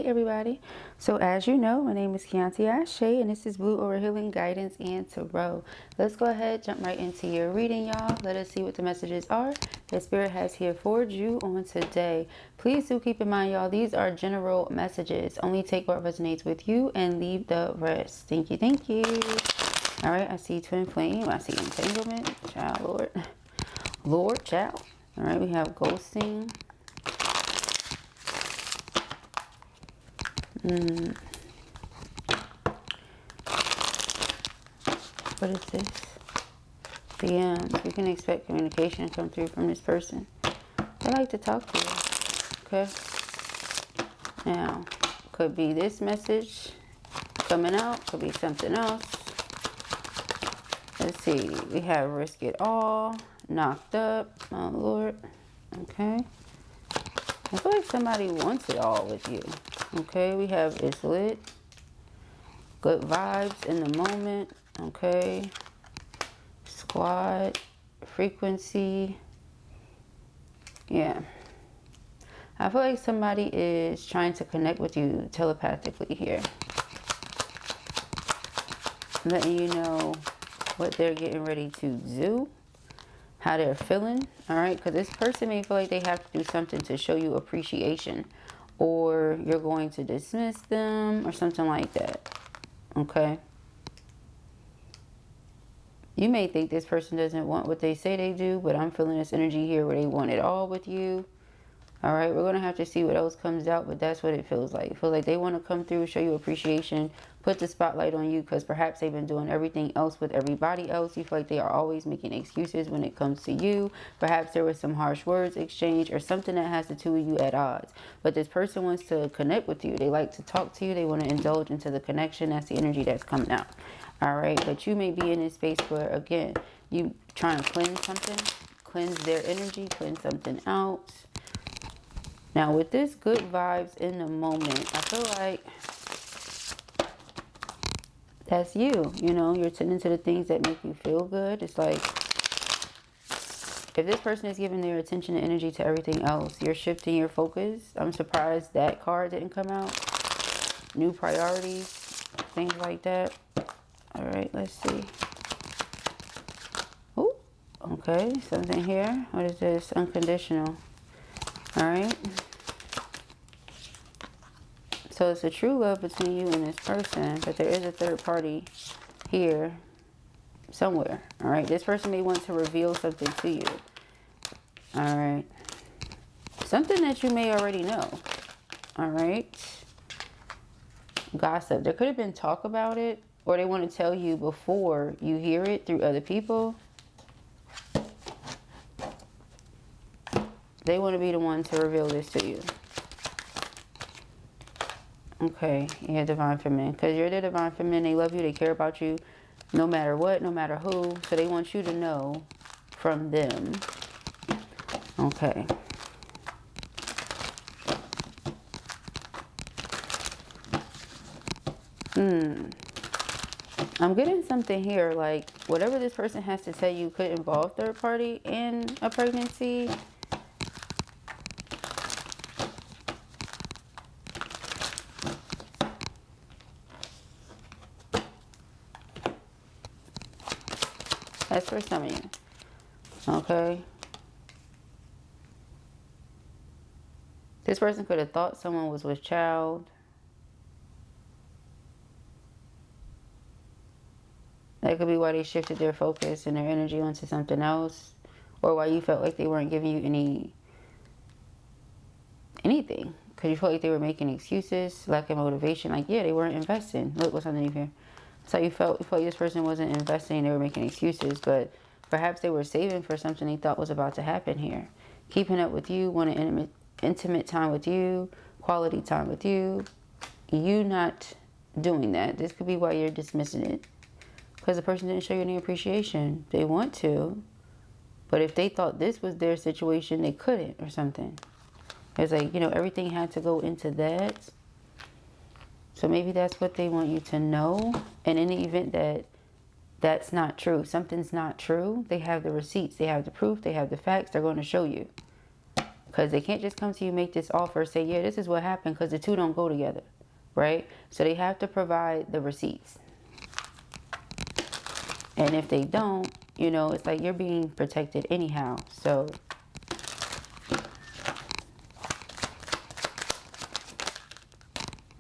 Hey everybody, so as you know, my name is Kianti Ayshea and this is Blue Aura Healing Guidance and Tarot. Let's go ahead, jump right into your reading, y'all. Let us see what the messages are that Spirit has here for you on today. Please do keep in mind, y'all, these are general messages. Only take what resonates with you and leave the rest. Thank you, thank you. All right, I see Twin Flame, I see Entanglement, Child, Lord, Child. All right, we have Ghosting. What is this? DMs. You can expect communication to come through from this person. They like to talk to you. Okay. Now, could be this message coming out. Could be something else. Let's see. We have Risk It All. Knocked Up. Oh, Lord. Okay. I feel like somebody wants it all with you. Okay. We have It's Lit. Good vibes in the moment. Okay. Squad. Frequency. Yeah. I feel like somebody is trying to connect with you telepathically here. Letting you know what they're getting ready to do. How they're feeling. Alright. Because this person may feel like they have to do something to show you appreciation. Or you're going to dismiss them. Or something like that. Okay. You may think this person doesn't want what they say they do, but I'm feeling this energy here where they want it all with you. All right, we're going to have to see what else comes out, but that's what it feels like. It feels like they want to come through, show you appreciation, put the spotlight on you because perhaps they've been doing everything else with everybody else. You feel like they are always making excuses when it comes to you. Perhaps there was some harsh words exchanged or something that has the two of you at odds. But this person wants to connect with you. They like to talk to you. They want to indulge into the connection. That's the energy that's coming out. All right, but you may be in this space where, again, you trying to cleanse something, cleanse their energy, cleanse something out. Now, with this good vibes in the moment, I feel like that's you. You know, you're tending to the things that make you feel good. It's like, if this person is giving their attention and energy to everything else, you're shifting your focus. I'm surprised that card didn't come out. New priorities, things like that. All right, let's see. Oh, okay, something here. What is this? Unconditional. All right. So it's a true love between you and this person, but there is a third party here somewhere. All right. This person may want to reveal something to you. All right. Something that you may already know. All right. Gossip. There could have been talk about it, or they want to tell you before you hear it through other people. They want to be the one to reveal this to you. Okay, yeah, Divine Feminine. Because you're the Divine Feminine. They love you. They care about you no matter what, no matter who. So they want you to know from them. Okay. I'm getting something here like whatever this person has to tell you could involve third party in a pregnancy. That's for some of you. Okay. This person could have thought someone was with child. That could be why they shifted their focus and their energy onto something else. Or why you felt like they weren't giving you anything. Because you felt like they were making excuses, lack of motivation. Like, yeah, they weren't investing. Look what's underneath here. So you felt like this person wasn't investing, they were making excuses, but perhaps they were saving for something they thought was about to happen here. Keeping up with you, wanting intimate time with you, quality time with you. You not doing that. This could be why you're dismissing it. Because the person didn't show you any appreciation. They want to, but if they thought this was their situation, they couldn't or something. It's like, you know, everything had to go into that. So maybe that's what they want you to know. And in the event that that's not true, something's not true, they have the receipts, they have the proof, they have the facts, they're going to show you. Because they can't just come to you, make this offer, say, yeah, this is what happened, because the two don't go together, right? So they have to provide the receipts. And if they don't, you know, it's like you're being protected anyhow. So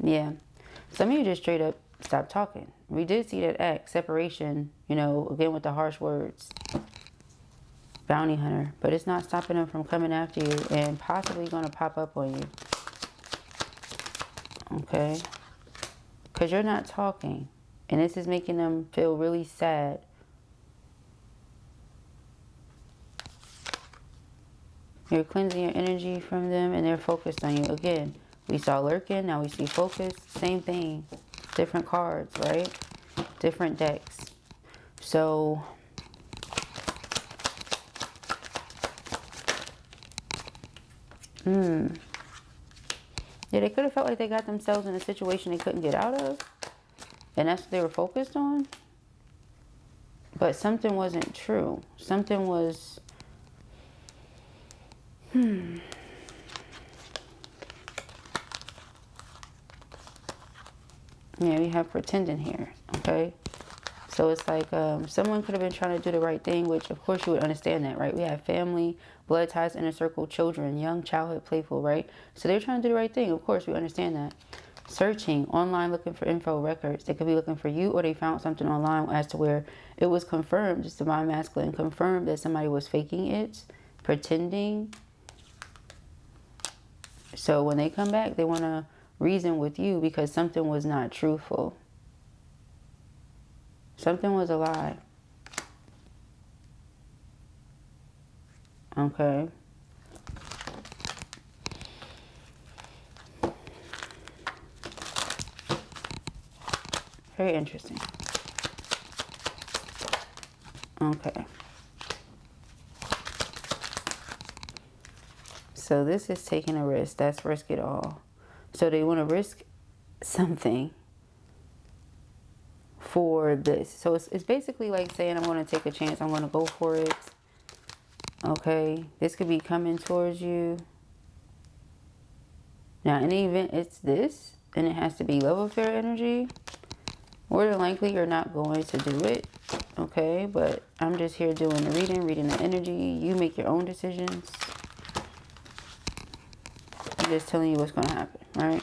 yeah, some of you just straight up stop talking. We did see that act, separation, you know, again with the harsh words. Bounty hunter. But it's not stopping them from coming after you and possibly going to pop up on you. Okay? Because you're not talking. And this is making them feel really sad. You're cleansing your energy from them and they're focused on you. Again, we saw lurking, now we see focus. Same thing. Different cards, right? Different decks. So yeah, they could have felt like they got themselves in a situation they couldn't get out of. And that's what they were focused on. But something wasn't true. Something was... Yeah, we have pretending here, okay? So it's like someone could have been trying to do the right thing, which of course you would understand that, right? We have family, blood ties, inner circle, children, young, childhood, playful, right? So they're trying to do the right thing. Of course, we understand that. Searching, online, looking for info, records. They could be looking for you, or they found something online as to where it was confirmed, just divine masculine, confirmed that somebody was faking it, pretending. So when they come back, they want to reason with you because something was not truthful. Something was a lie. Okay. Very interesting. Okay. So this is taking a risk. That's risk it all. So they want to risk something for this. So it's basically like saying, I'm going to take a chance. I'm going to go for it. Okay. This could be coming towards you. Now, in the event it's this, and it has to be love affair energy, more than likely you're not going to do it. Okay. But I'm just here doing the reading the energy. You make your own decisions. I'm just telling you what's going to happen, right?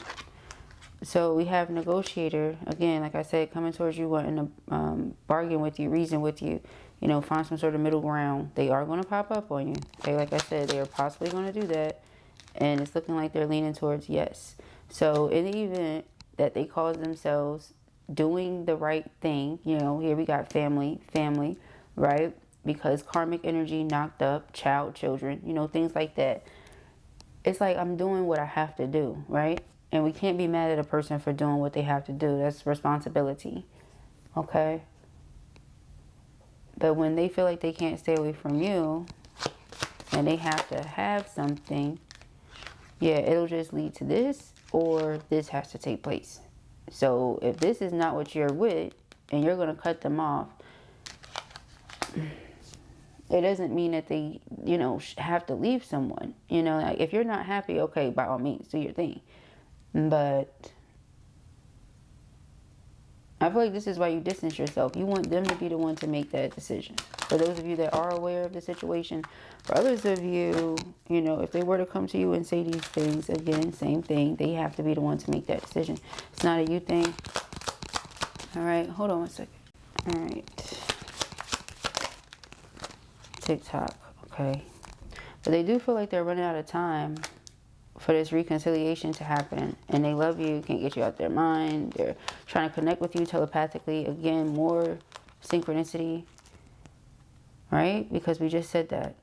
So we have negotiator, again, like I said, coming towards you, wanting to bargain with you, reason with you, you know, find some sort of middle ground. They are going to pop up on you. Okay, like I said, they are possibly going to do that. And it's looking like they're leaning towards yes. So in the event that they cause themselves doing the right thing, you know, here we got family, right? Because karmic energy knocked up, children, you know, things like that. It's like I'm doing what I have to do, right? And we can't be mad at a person for doing what they have to do. That's responsibility, okay? But when they feel like they can't stay away from you and they have to have something, yeah, it'll just lead to this, or this has to take place. So if this is not what you're with and you're going to cut them off, it doesn't mean that they, you know, have to leave someone. You know, like if you're not happy, okay, by all means, do your thing. But I feel like this is why you distance yourself. You want them to be the one to make that decision. For those of you that are aware of the situation, for others of you, you know, if they were to come to you and say these things, again, same thing. They have to be the one to make that decision. It's not a you thing. All right, hold on one second. All right. TikTok, okay. But they do feel like they're running out of time for this reconciliation to happen, and they love you, can't get you out their mind. They're trying to connect with you telepathically. Again, more synchronicity, right? Because we just said that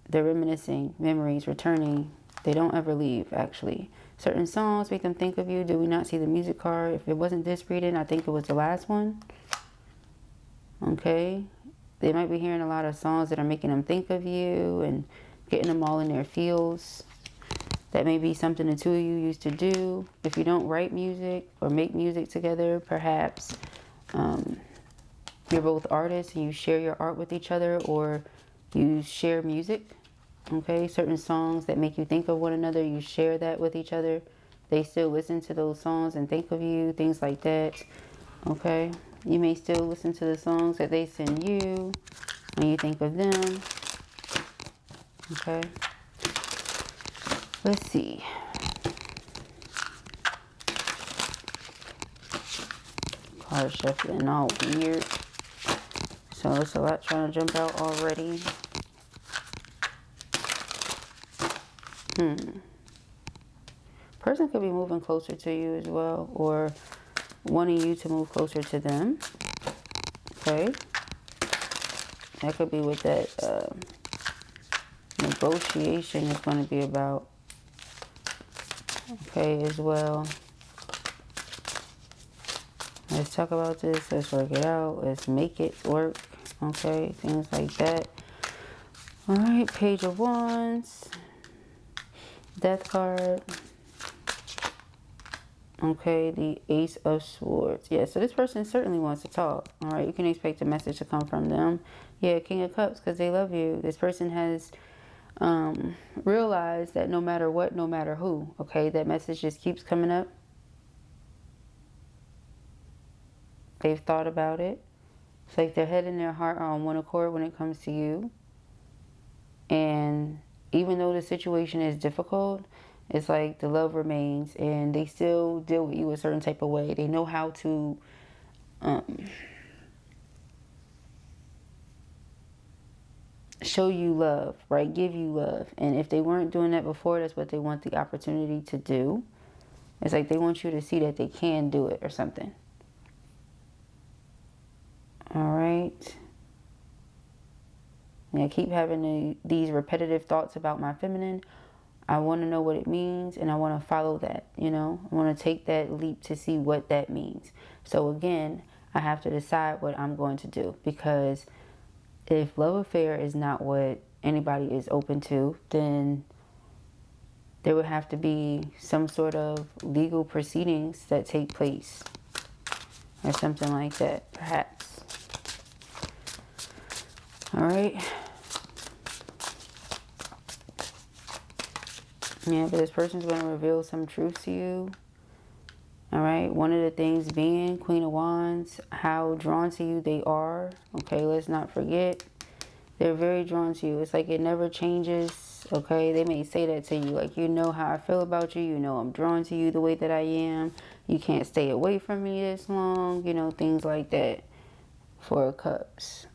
they're reminiscing, memories returning. They don't ever leave, actually. Certain songs make them think of you. Do we not see the music card? If it wasn't this reading, I think it was the last one. Okay, they might be hearing a lot of songs that are making them think of you and getting them all in their feels. That may be something the two of you used to do. If you don't write music or make music together, perhaps you're both artists and you share your art with each other, or you share music. Okay, certain songs that make you think of one another, you share that with each other. They still listen to those songs and think of you, things like that. Okay, you may still listen to the songs that they send you when you think of them. Okay, let's see. Card shuffling all weird. So it's a lot trying to jump out already. Person could be moving closer to you as well, or wanting you to move closer to them. Okay. That could be what that negotiation is going to be about. Okay, as well. Let's talk about this. Let's work it out. Let's make it work. Okay, things like that. All right, Page of Wands. Death card. Okay, the Ace of Swords. Yeah, so this person certainly wants to talk. All right, you can expect a message to come from them. Yeah, King of Cups, because they love you. This person has realized that no matter what, no matter who, okay, that message just keeps coming up. They've thought about it. It's like their head and their heart are on one accord when it comes to you. And even though the situation is difficult, it's like the love remains, and they still deal with you a certain type of way. They know how to show you love, right? Give you love. And if they weren't doing that before, that's what they want the opportunity to do. It's like they want you to see that they can do it or something. All right. And I keep having these repetitive thoughts about my feminine. I want to know what it means, and I want to follow that, you know. I want to take that leap to see what that means. So again, I have to decide what I'm going to do, because if love affair is not what anybody is open to, then there would have to be some sort of legal proceedings that take place or something like that, perhaps. All right. Yeah, but this person's going to reveal some truth to you. All right. One of the things being Queen of Wands, how drawn to you they are. Okay, let's not forget. They're very drawn to you. It's like it never changes. Okay, they may say that to you. Like, you know how I feel about you. You know I'm drawn to you the way that I am. You can't stay away from me this long. You know, things like that. Four of Cups.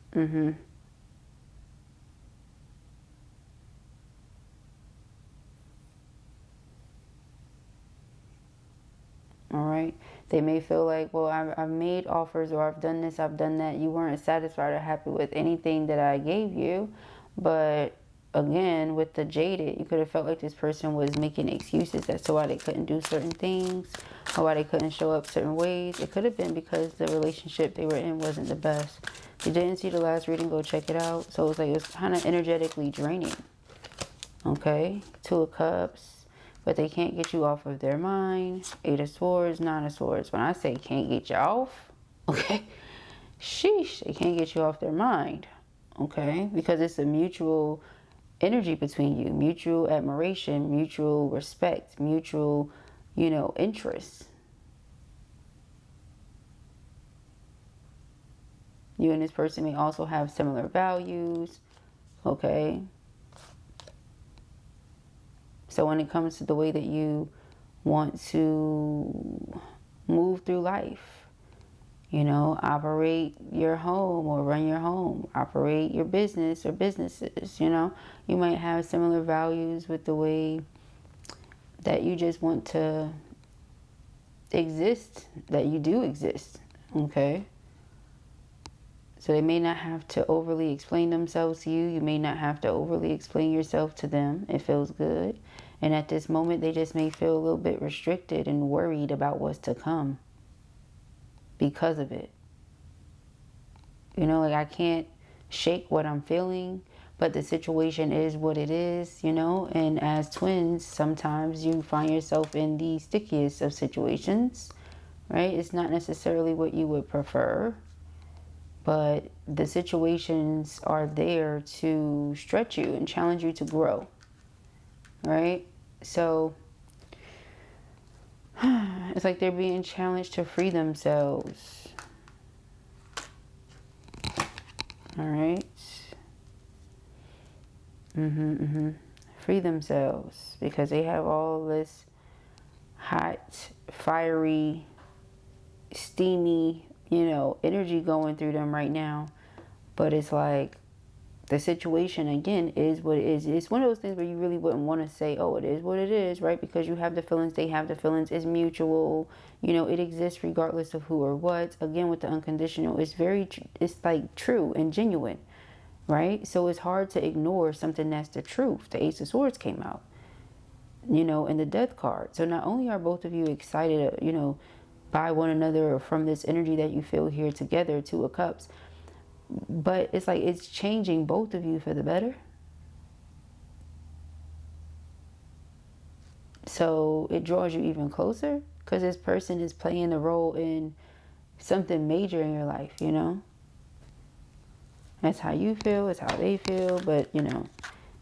All right. They may feel like, well, I've made offers, or I've done this, I've done that. You weren't satisfied or happy with anything that I gave you. But again, with the Jaded, you could have felt like this person was making excuses as to why they couldn't do certain things, or why they couldn't show up certain ways. It could have been because the relationship they were in wasn't the best. If you didn't see the last reading, go check it out. So it was like, it was kind of energetically draining. Okay. Two of Cups. But they can't get you off of their mind. Eight of Swords, Nine of Swords. When I say can't get you off, okay, sheesh, they can't get you off their mind, okay? Because it's a mutual energy between you. Mutual admiration, mutual respect, mutual, you know, interest. You and this person may also have similar values, okay? So when it comes to the way that you want to move through life, you know, operate your home or run your home, operate your business or businesses, you know, you might have similar values with the way that you just want to exist, that you do exist, okay? So they may not have to overly explain themselves to you. You may not have to overly explain yourself to them. It feels good. And at this moment, they just may feel a little bit restricted and worried about what's to come because of it. You know, like, I can't shake what I'm feeling, but the situation is what it is, you know. And as twins, sometimes you find yourself in the stickiest of situations, right? It's not necessarily what you would prefer, but the situations are there to stretch you and challenge you to grow, right? So it's like they're being challenged to free themselves. All right. Free themselves because they have all this hot, fiery, steamy, you know, energy going through them right now. But it's like the situation, again, is what it is. It's one of those things where you really wouldn't want to say, oh, it is what it is, right? Because you have the feelings, they have the feelings. It's mutual. You know, it exists regardless of who or what. Again, with the unconditional, it's it's like true and genuine, right? So it's hard to ignore something that's the truth. The Ace of Swords came out, you know, and the Death card. So not only are both of you excited, you know, by one another or from this energy that you feel here together, Two of Cups, but it's like it's changing both of you for the better. So it draws you even closer because this person is playing a role in something major in your life, you know. That's how you feel, it's how they feel, but you know,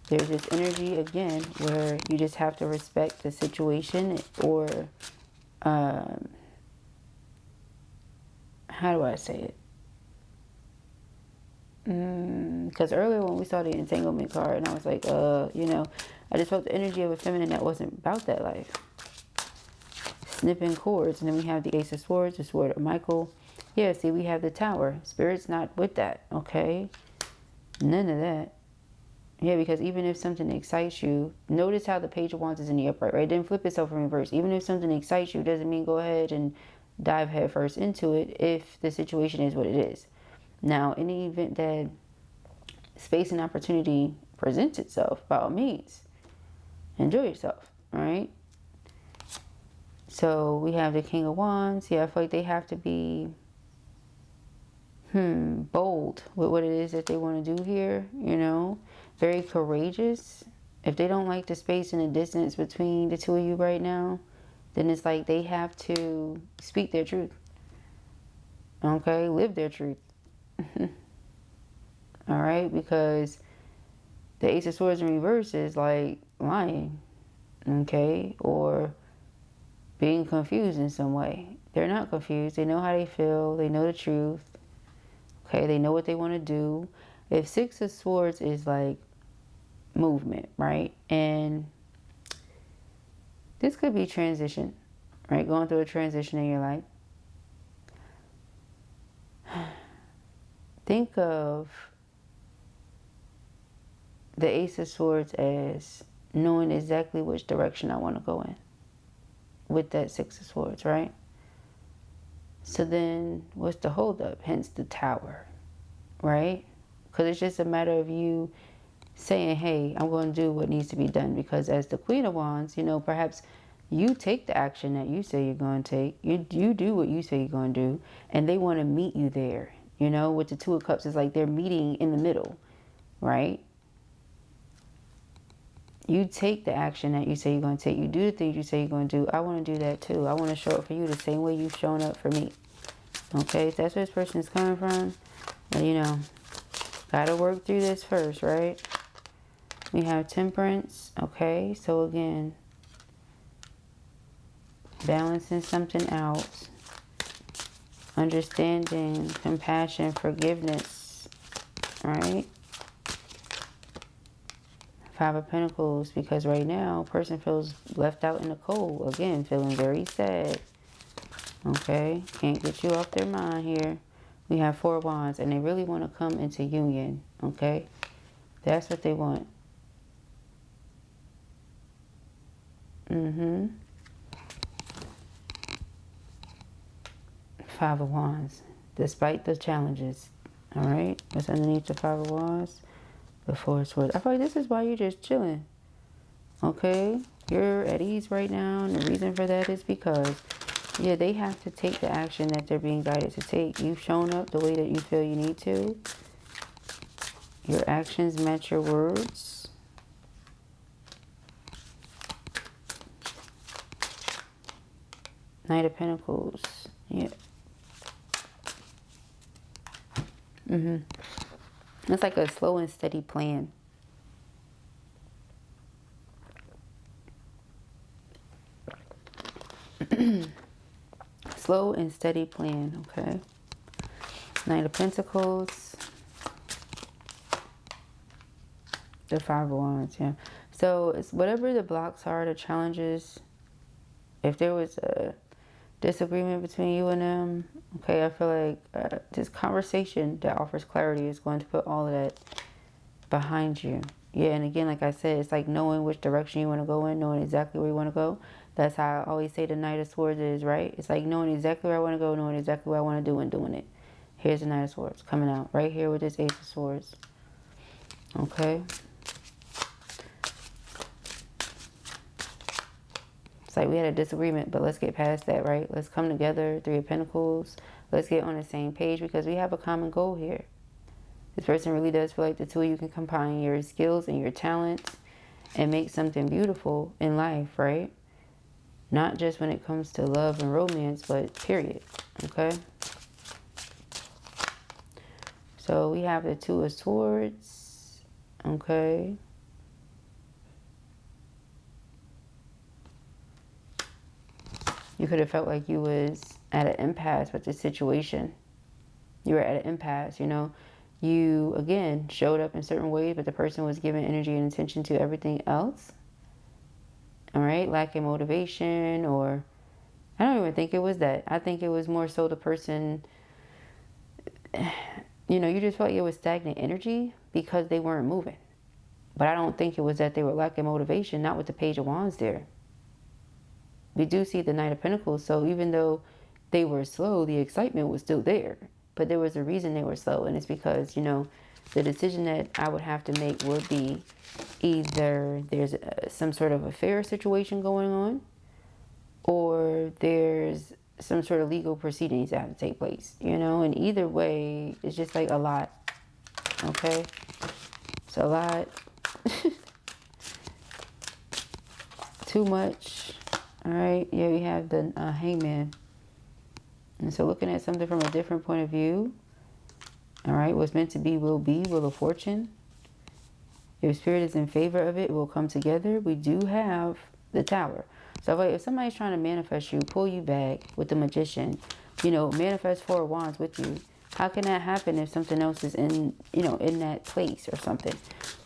there's this energy again where you just have to respect the situation, or how do I say it? Because earlier when we saw the entanglement card, and I was like, you know, I just felt the energy of a feminine that wasn't about that life. Snipping cords. And then we have the Ace of Swords, the Sword of Michael. Yeah, see, we have the Tower. Spirit's not with that, okay? None of that. Yeah, because even if something excites you, notice how the Page of Wands is in the upright, right? It didn't flip itself in reverse. Even if something excites you, doesn't mean go ahead and dive headfirst into it if the situation is what it is. Now, in the event that space and opportunity presents itself, by all means, enjoy yourself, right? So we have the King of Wands. Yeah, I feel like they have to be bold with what it is that they want to do here, you know, very courageous. If they don't like the space and the distance between the two of you right now, then it's like they have to speak their truth, okay, live their truth. All right, because the Ace of Swords in reverse is like lying, okay, or being confused in some way. They're not confused. They know how they feel. They know the truth. Okay, they know what they want to do. If Six of Swords is like movement, right? And this could be transition, right? Going through a transition in your life. Think of the Ace of Swords as knowing exactly which direction I want to go in with that Six of Swords, right? So then what's the holdup? Hence the Tower, right? Because it's just a matter of you saying, hey, I'm going to do what needs to be done. Because as the Queen of Wands, you know, perhaps you take the action that you say you're going to take. You do what you say you're going to do. And they want to meet you there. You know, with the Two of Cups, it's like they're meeting in the middle, right? You take the action that you say you're going to take. You do the things you say you're going to do. I want to do that too. I want to show up for you the same way you've shown up for me. Okay, if that's where this person is coming from, well, you know, got to work through this first, right? We have Temperance. Okay, so again, balancing something out. Understanding, compassion, forgiveness, right? Five of Pentacles, because right now, person feels left out in the cold. Again, feeling very sad. Okay, can't get you off their mind here. We have Four of Wands, and they really want to come into union. Okay, that's what they want. Five of Wands, despite the challenges. All right, what's underneath the Five of Wands? The Four of Swords. I feel like this is why you're just chilling. Okay, you're at ease right now, and the reason for that is because, yeah, they have to take the action that they're being guided to take. You've shown up the way that you feel you need to. Your actions match your words. Knight of Pentacles. Yeah. It's like a slow and steady plan. Slow and steady plan, okay? Knight of Pentacles. The Five of Wands, yeah. So it's whatever the blocks are, the challenges. If there was a disagreement between you and them, okay, I feel like this conversation that offers clarity is going to put all of that behind you. Yeah, and again, like I said, it's like knowing which direction you want to go in, knowing exactly where you want to go. That's how I always say the Knight of Swords is, right? It's like knowing exactly where I want to go, knowing exactly what I want to do and doing it. Here's the Knight of Swords coming out right here with this Ace of Swords. Okay. It's like we had a disagreement, but let's get past that, right? Let's come together, Three of Pentacles. Let's get on the same page because we have a common goal here. This person really does feel like the two of you can combine your skills and your talents and make something beautiful in life, right? Not just when it comes to love and romance, but period, okay? So we have the Two of Swords, okay? You could have felt like you was at an impasse with this situation. You were at an impasse, you know. You, again, showed up in certain ways, but the person was giving energy and attention to everything else. All right, lacking motivation, or I don't even think it was that. I think it was more so the person, you know, you just felt like it was stagnant energy because they weren't moving. But I don't think it was that they were lacking motivation, not with the Page of Wands there. We do see the Knight of Pentacles, so even though they were slow, the excitement was still there. But there was a reason they were slow, and it's because, you know, the decision that I would have to make would be either there's some sort of affair situation going on, or there's some sort of legal proceedings that have to take place, you know, and either way, it's just like a lot, okay? It's a lot, too much, all right? Yeah, we have the Hangman. And so looking at something from a different point of view, all right, what's meant to be, Wheel of Fortune. If Spirit is in favor of it, it will come together. We do have the Tower. So if somebody's trying to manifest you, pull you back with the Magician, you know, manifest Four of Wands with you. How can that happen if something else is in, you know, in that place or something?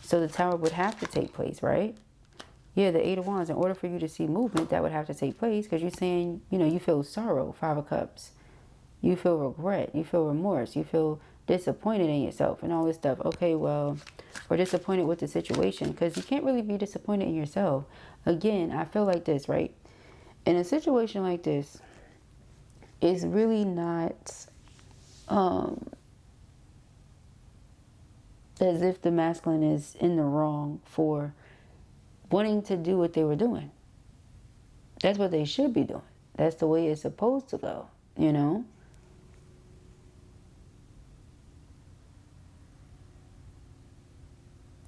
So the Tower would have to take place, right? Yeah, the Eight of Wands, in order for you to see movement, that would have to take place because you're saying, you know, you feel sorrow, Five of Cups. You feel regret, you feel remorse, you feel disappointed in yourself and all this stuff. Okay, well, or disappointed with the situation, because you can't really be disappointed in yourself. Again, I feel like this, right? In a situation like this, it's really not as if the masculine is in the wrong for wanting to do what they were doing. That's what they should be doing. That's the way it's supposed to go, you know?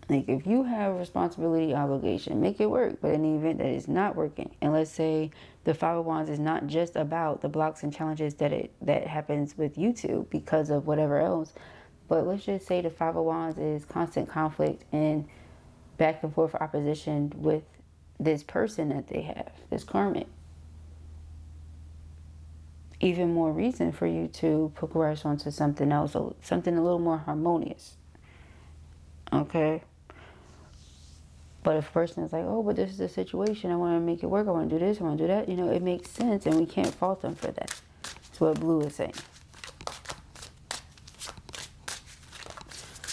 Like, if you have a responsibility, obligation, make it work. But in the event that it's not working, and let's say the Five of Wands is not just about the blocks and challenges that happens with you two because of whatever else, but let's just say the Five of Wands is constant conflict and back and forth opposition with this person that they have, this karmic. Even more reason for you to progress onto something else, something a little more harmonious. Okay? But if a person is like, oh, but this is the situation, I want to make it work, I want to do this, I want to do that, you know, it makes sense, and we can't fault them for that. That's what Blue is saying.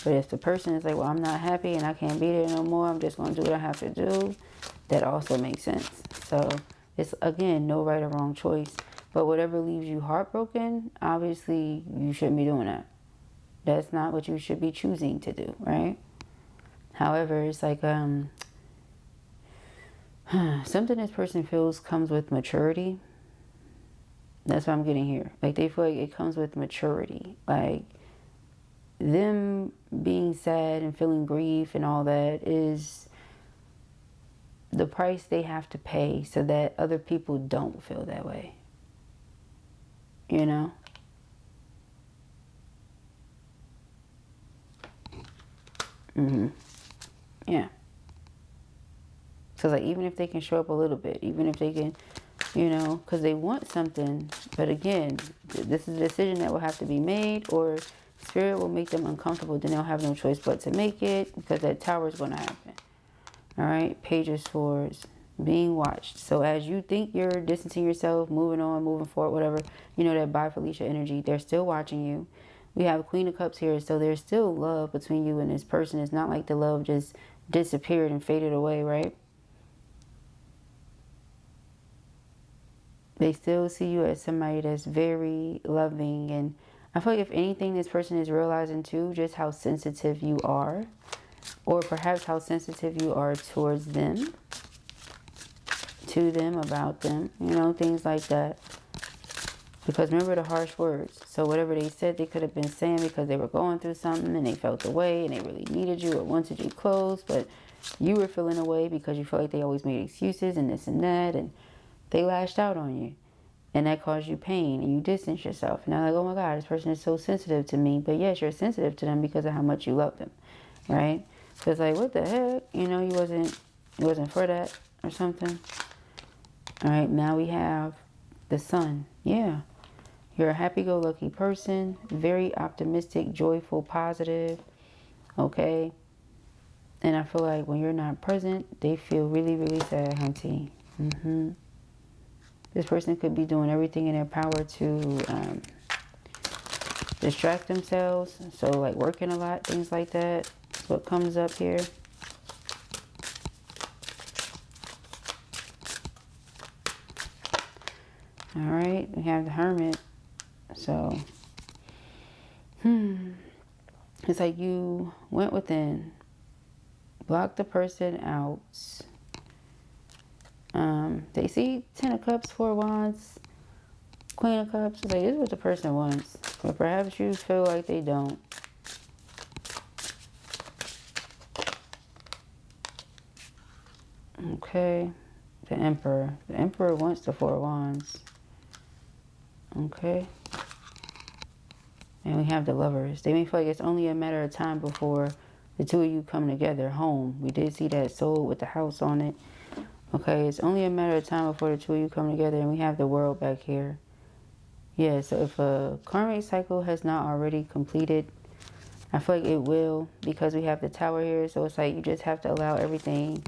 But if the person is like, well, I'm not happy and I can't be there no more, I'm just going to do what I have to do, that also makes sense. So it's, again, no right or wrong choice. But whatever leaves you heartbroken, obviously you shouldn't be doing that. That's not what you should be choosing to do, right? However, it's like something this person feels comes with maturity. That's what I'm getting here. Like, they feel like it comes with maturity. Like, them being sad and feeling grief and all that is the price they have to pay so that other people don't feel that way. You know? Yeah. So like, even if they can show up a little bit, even if they can, you know, because they want something, but again, this is a decision that will have to be made, or spirit will make them uncomfortable, then they'll have no choice but to make it, because that tower is going to happen. All right, Page of Swords, being watched. So as you think you're distancing yourself, moving on, moving forward, whatever, you know, that Bi Felicia energy, they're still watching you. We have Queen of Cups here, so there's still love between you and this person. It's not like the love just disappeared and faded away, right? They still see you as somebody that's very loving. And I feel like if anything, this person is realizing too just how sensitive you are, or perhaps how sensitive you are towards them, to them, about them, you know, things like that. Because remember the harsh words. So whatever they said, they could have been saying because they were going through something and they felt the way and they really needed you or wanted you close, but you were feeling away because you felt like they always made excuses and this and that, and they lashed out on you. And that caused you pain and you distance yourself. And now like, oh my God, this person is so sensitive to me. But yes, you're sensitive to them because of how much you love them, right? So it's like, what the heck? You know, you wasn't for that or something. All right, now we have the Sun. Yeah. You're a happy-go-lucky person, very optimistic, joyful, positive, okay? And I feel like when you're not present, they feel really, really sad, hunty. This person could be doing everything in their power to distract themselves. So like working a lot, things like that. That's what comes up here. All right, we have the Hermit. So, it's like you went within, blocked the person out. They see 10 of Cups, 4 of Wands, Queen of Cups. It's like, this is what the person wants. But perhaps you feel like they don't. Okay. The Emperor. The Emperor wants the 4 of Wands. Okay. And we have the Lovers. They may feel like it's only a matter of time before the two of you come together home. We did see that soul with the house on it. Okay, it's only a matter of time before the two of you come together. And we have the World back here. Yeah, so if a karmic cycle has not already completed, I feel like it will, because we have the Tower here. So it's like you just have to allow everything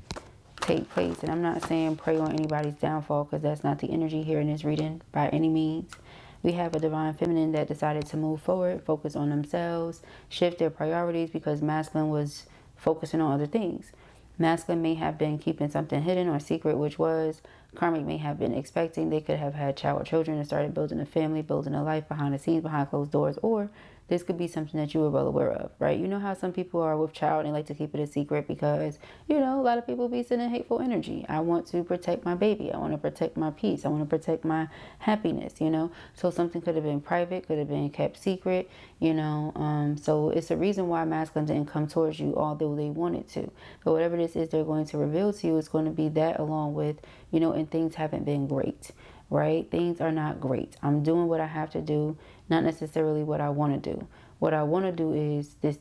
take place. And I'm not saying pray on anybody's downfall, because that's not the energy here in this reading by any means. We have a Divine Feminine that decided to move forward, focus on themselves, shift their priorities, because Masculine was focusing on other things. Masculine may have been keeping something hidden or secret, which was karmic may have been expecting. They could have had child or children and started building a family, building a life behind the scenes, behind closed doors, or this could be something that you were well aware of, right? You know how some people are with child and they like to keep it a secret because, you know, a lot of people be sending hateful energy. I want to protect my baby. I want to protect my peace. I want to protect my happiness, you know? So something could have been private, could have been kept secret, you know? So it's a reason why Masculine didn't come towards you, although they wanted to. But whatever this is they're going to reveal to you is going to be that, along with, you know, and things haven't been great, right? Things are not great. I'm doing what I have to do, not necessarily what I want to do. What I want to do is this.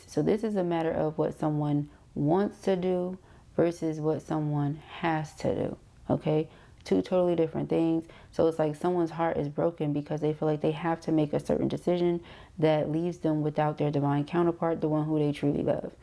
So this is a matter of what someone wants to do versus what someone has to do, okay? Two totally different things. So it's like someone's heart is broken because they feel like they have to make a certain decision that leaves them without their divine counterpart, the one who they truly love,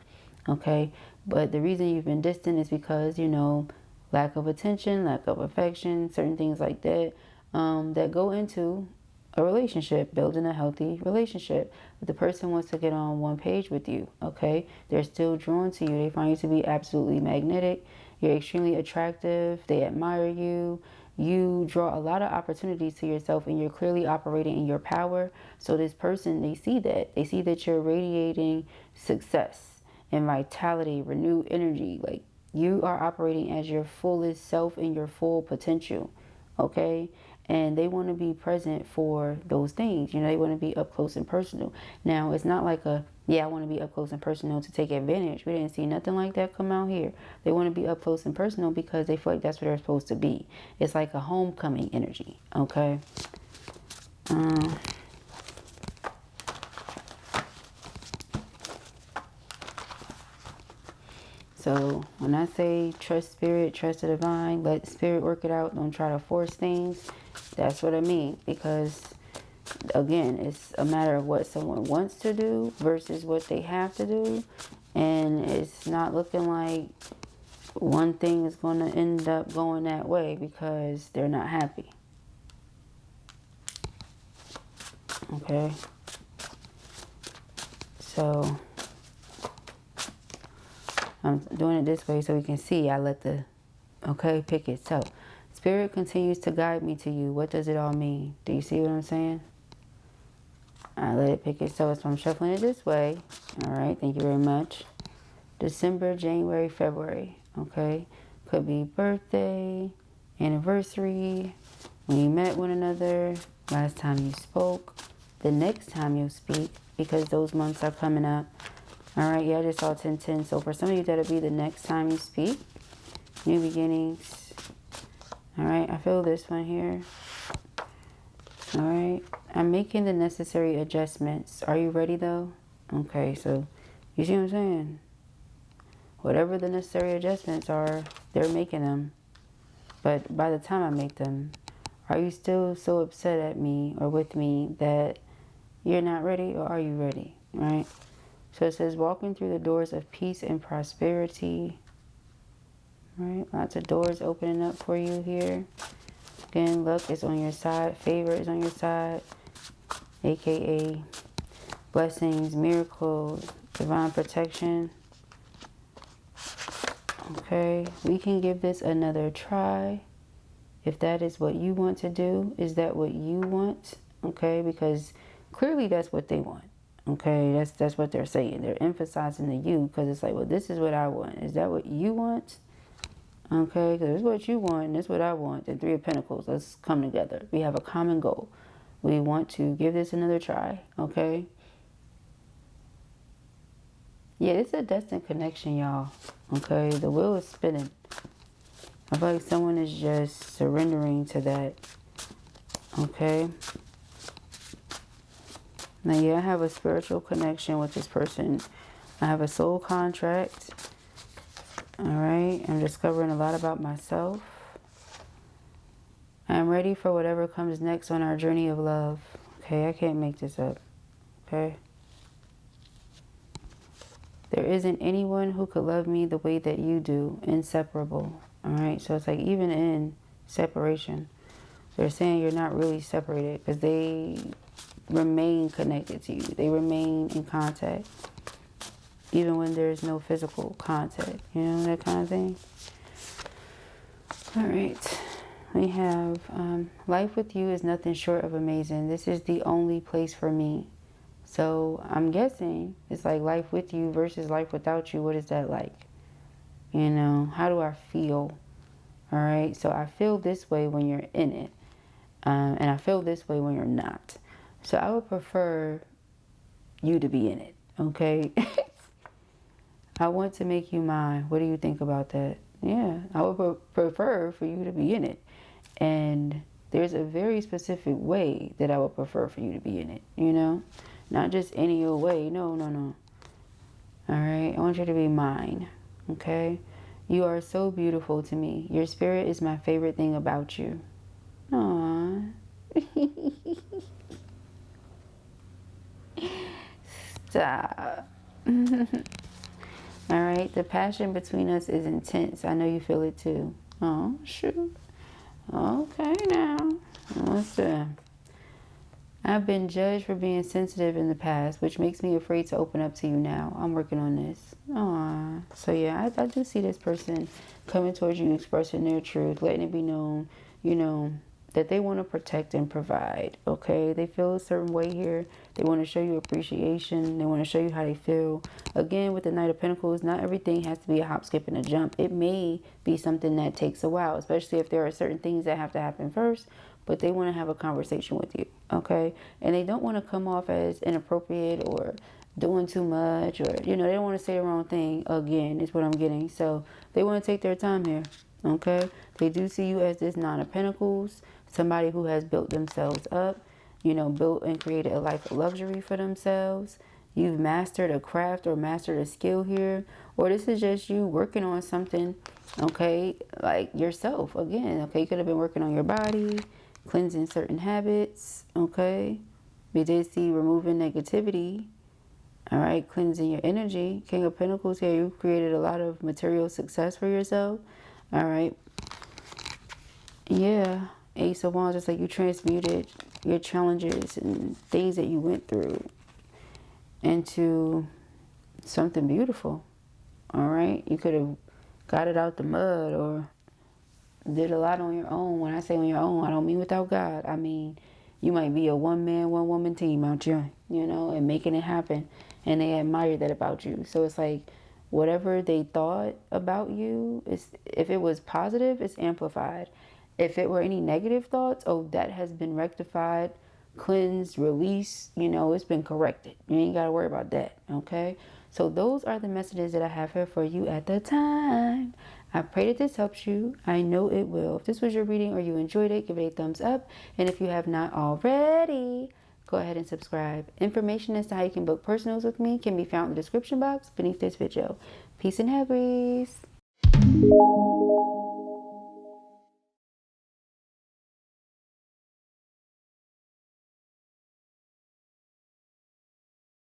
okay? But the reason you've been distant is because, you know, lack of attention, lack of affection, certain things like that, that go into a relationship, building a healthy relationship. But the person wants to get on one page with you, okay? They're still drawn to you. They find you to be absolutely magnetic. You're extremely attractive. They admire you. You draw a lot of opportunities to yourself, and you're clearly operating in your power. So this person, they see that. They see that you're radiating success and vitality, renewed energy. Like, you are operating as your fullest self and your full potential, okay? And they want to be present for those things. You know, they want to be up close and personal. Now, it's not like a, yeah, I want to be up close and personal to take advantage. We didn't see nothing like that come out here. They want to be up close and personal because they feel like that's where they're supposed to be. It's like a homecoming energy, okay? So when I say trust spirit, trust the divine, let spirit work it out, don't try to force things, that's what I mean. Because again, it's a matter of what someone wants to do versus what they have to do. And it's not looking like one thing is going to end up going that way because they're not happy. Okay. So I'm doing it this way so you can see. I let the, okay, pick it. So spirit continues to guide me to you. What does it all mean? Do you see what I'm saying? I let it pick it. So I'm shuffling it this way. All right. Thank you very much. December, January, February. Okay. Could be birthday, anniversary, when you met one another, last time you spoke, the next time you'll speak, because those months are coming up. All right, yeah, I just saw 1010. So for some of you, that'll be the next time you speak. New beginnings. All right, I feel this one here. All right, I'm making the necessary adjustments. Are you ready, though? Okay, so you see what I'm saying? Whatever the necessary adjustments are, they're making them. But by the time I make them, are you still so upset at me or with me that you're not ready, or are you ready? Right? So it says walking through the doors of peace and prosperity. Right? Lots of doors opening up for you here. Again, luck is on your side. Favor is on your side. AKA blessings, miracles, divine protection. Okay, we can give this another try. If that is what you want to do, is that what you want? Okay, because clearly that's what they want. Okay, that's what they're saying. They're emphasizing the you, because it's like, well, this is what I want. Is that what you want? Okay, because it's what you want and it's what I want. The Three of Pentacles, let's come together. We have a common goal. We want to give this another try. Okay. Yeah, it's a destined connection, y'all. Okay, the wheel is spinning. I feel like someone is just surrendering to that. Okay. Now, yeah, I have a spiritual connection with this person. I have a soul contract. All right. I'm discovering a lot about myself. I'm ready for whatever comes next on our journey of love. Okay, I can't make this up. Okay. There isn't anyone who could love me the way that you do. Inseparable. All right. So it's like even in separation, they're saying you're not really separated because they remain connected to you. They remain in contact. Even when there's no physical contact. You know, that kind of thing. All right. We have life with you is nothing short of amazing. This is the only place for me. So I'm guessing it's like life with you versus life without you. What is that like? You know, how do I feel? All right. So I feel this way when you're in it. And I feel this way when you're not. So I would prefer you to be in it. Okay. I want to make you mine. What do you think about that? Yeah, I would prefer for you to be in it. And there's a very specific way that I would prefer for you to be in it, you know? Not just any old way. No, no, no. All right? I want you to be mine, okay? You are so beautiful to me. Your spirit is my favorite thing about you. Aww. Stop. All right, the passion between us is intense. I know you feel it too. Oh, shoot. Okay, now. Listen. I've been judged for being sensitive in the past, which makes me afraid to open up to you now. I'm working on this. Aww. So, yeah, I do see this person coming towards you, expressing their truth, letting it be known, you know, that they want to protect and provide, okay? They feel a certain way here. They want to show you appreciation. They want to show you how they feel. Again, with the Knight of Pentacles, not everything has to be a hop, skip, and a jump. It may be something that takes a while, especially if there are certain things that have to happen first, but they want to have a conversation with you, okay? And they don't want to come off as inappropriate or doing too much, or, you know, they don't want to say the wrong thing, again, is what I'm getting. So they want to take their time here, okay? They do see you as this Nine of Pentacles, somebody who has built themselves up, you know, built and created a life of luxury for themselves. You've mastered a craft or mastered a skill here, Or this is just you working on something, okay, like yourself again, okay. You could have been working on your body, cleansing certain habits, okay. We did see removing negativity, all right, cleansing your energy. King of Pentacles here, you created a lot of material success for yourself, all right. Yeah, Ace of Wands, just like you transmuted your challenges and things that you went through into something beautiful, all right. You could have got it out the mud or did a lot on your own. When I say on your own, I don't mean without God. I mean, you might be a one-man, one-woman team out here, you know, and making it happen. And they admire that about you. So it's like, whatever they thought about you, if it was positive, it's amplified. If it were any negative thoughts, oh, that has been rectified, cleansed, released, you know, it's been corrected. You ain't got to worry about that, okay? So those are the messages that I have here for you at the time. I pray that this helps you. I know it will. If this was your reading or you enjoyed it, give it a thumbs up. And if you have not already, go ahead and subscribe. Information as to how you can book personals with me can be found in the description box beneath this video. Peace and ARIES.